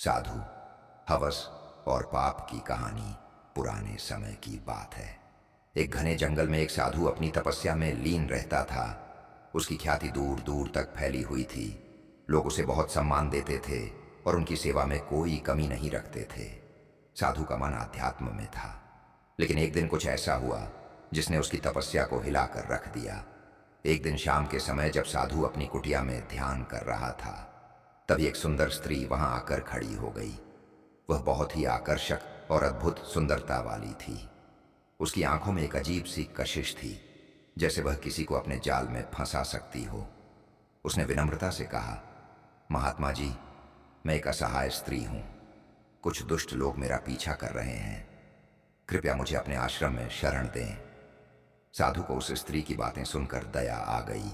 साधु, हवस और पाप की कहानी पुराने समय की बात है। एक घने जंगल में एक साधु अपनी तपस्या में लीन रहता था। उसकी ख्याति दूर दूर तक फैली हुई थी। लोग उसे बहुत सम्मान देते थे और उनकी सेवा में कोई कमी नहीं रखते थे। साधु का मन आध्यात्म में था, लेकिन एक दिन कुछ ऐसा हुआ जिसने उसकी तपस्या को हिलाकर रख दिया। एक दिन शाम के समय जब साधु अपनी कुटिया में ध्यान कर रहा था, तभी एक सुंदर स्त्री वहां आकर खड़ी हो गई। वह बहुत ही आकर्षक और अद्भुत सुंदरता वाली थी। उसकी आंखों में एक अजीब सी कशिश थी, जैसे वह किसी को अपने जाल में फंसा सकती हो। उसने विनम्रता से कहा, महात्मा जी, मैं एक असहाय स्त्री हूं। कुछ दुष्ट लोग मेरा पीछा कर रहे हैं। कृपया मुझे अपने आश्रम में शरण दें। साधु को उस स्त्री की बातें सुनकर दया आ गई।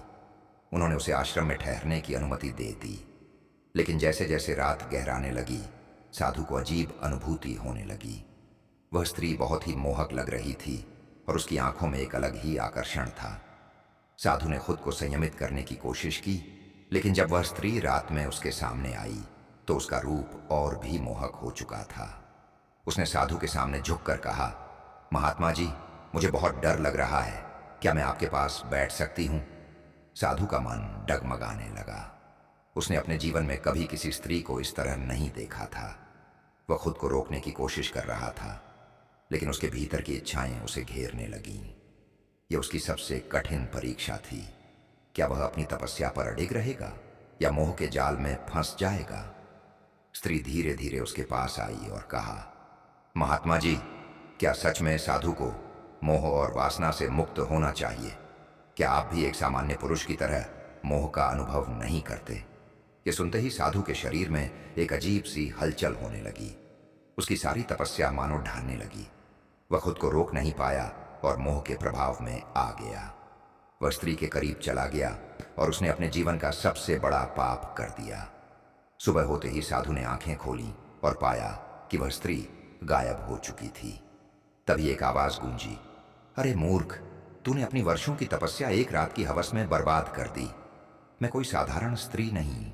उन्होंने उसे आश्रम में ठहरने की अनुमति दे दी। लेकिन जैसे जैसे रात गहराने लगी, साधु को अजीब अनुभूति होने लगी। वह स्त्री बहुत ही मोहक लग रही थी और उसकी आंखों में एक अलग ही आकर्षण था। साधु ने खुद को संयमित करने की कोशिश की, लेकिन जब वह स्त्री रात में उसके सामने आई तो उसका रूप और भी मोहक हो चुका था। उसने साधु के सामने झुककर कहा, महात्मा जी, मुझे बहुत डर लग रहा है। क्या मैं आपके पास बैठ सकती हूं? साधु का मन डगमगाने लगा। उसने अपने जीवन में कभी किसी स्त्री को इस तरह नहीं देखा था। वह खुद को रोकने की कोशिश कर रहा था, लेकिन उसके भीतर की इच्छाएं उसे घेरने लगीं। यह उसकी सबसे कठिन परीक्षा थी। क्या वह अपनी तपस्या पर अडिग रहेगा या मोह के जाल में फंस जाएगा? स्त्री धीरे धीरे उसके पास आई और कहा, महात्मा जी, क्या सच में साधु को मोह और वासना से मुक्त होना चाहिए? क्या आप भी एक सामान्य पुरुष की तरह मोह का अनुभव नहीं करते? ये सुनते ही साधु के शरीर में एक अजीब सी हलचल होने लगी। उसकी सारी तपस्या मानो ढलने लगी। वह खुद को रोक नहीं पाया और मोह के प्रभाव में आ गया। वह स्त्री के करीब चला गया और उसने अपने जीवन का सबसे बड़ा पाप कर दिया। सुबह होते ही साधु ने आंखें खोली और पाया कि वह स्त्री गायब हो चुकी थी। तभी एक आवाज गूंजी, अरे मूर्ख, तूने अपनी वर्षों की तपस्या एक रात की हवस में बर्बाद कर दी। मैं कोई साधारण स्त्री नहीं,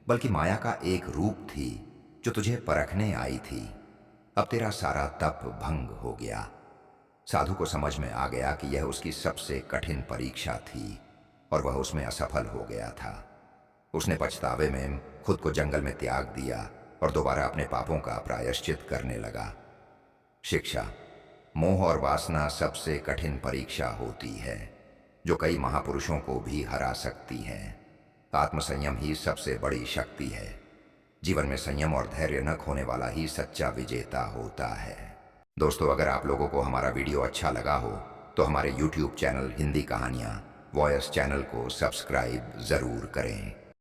बल्कि माया का एक रूप थी जो तुझे परखने आई थी। अब तेरा सारा तप भंग हो गया। साधु को समझ में आ गया कि यह उसकी सबसे कठिन परीक्षा थी और वह उसमें असफल हो गया था। उसने पछतावे में खुद को जंगल में त्याग दिया और दोबारा अपने पापों का प्रायश्चित करने लगा। शिक्षा: मोह और वासना सबसे कठिन परीक्षा होती है, जो कई महापुरुषों को भी हरा सकती है। आत्मसंयम ही सबसे बड़ी शक्ति है। जीवन में संयम और धैर्य न खोने वाला ही सच्चा विजेता होता है। दोस्तों, अगर आप लोगों को हमारा वीडियो अच्छा लगा हो तो हमारे YouTube चैनल हिंदी कहानियाँ वॉयस चैनल को सब्सक्राइब ज़रूर करें।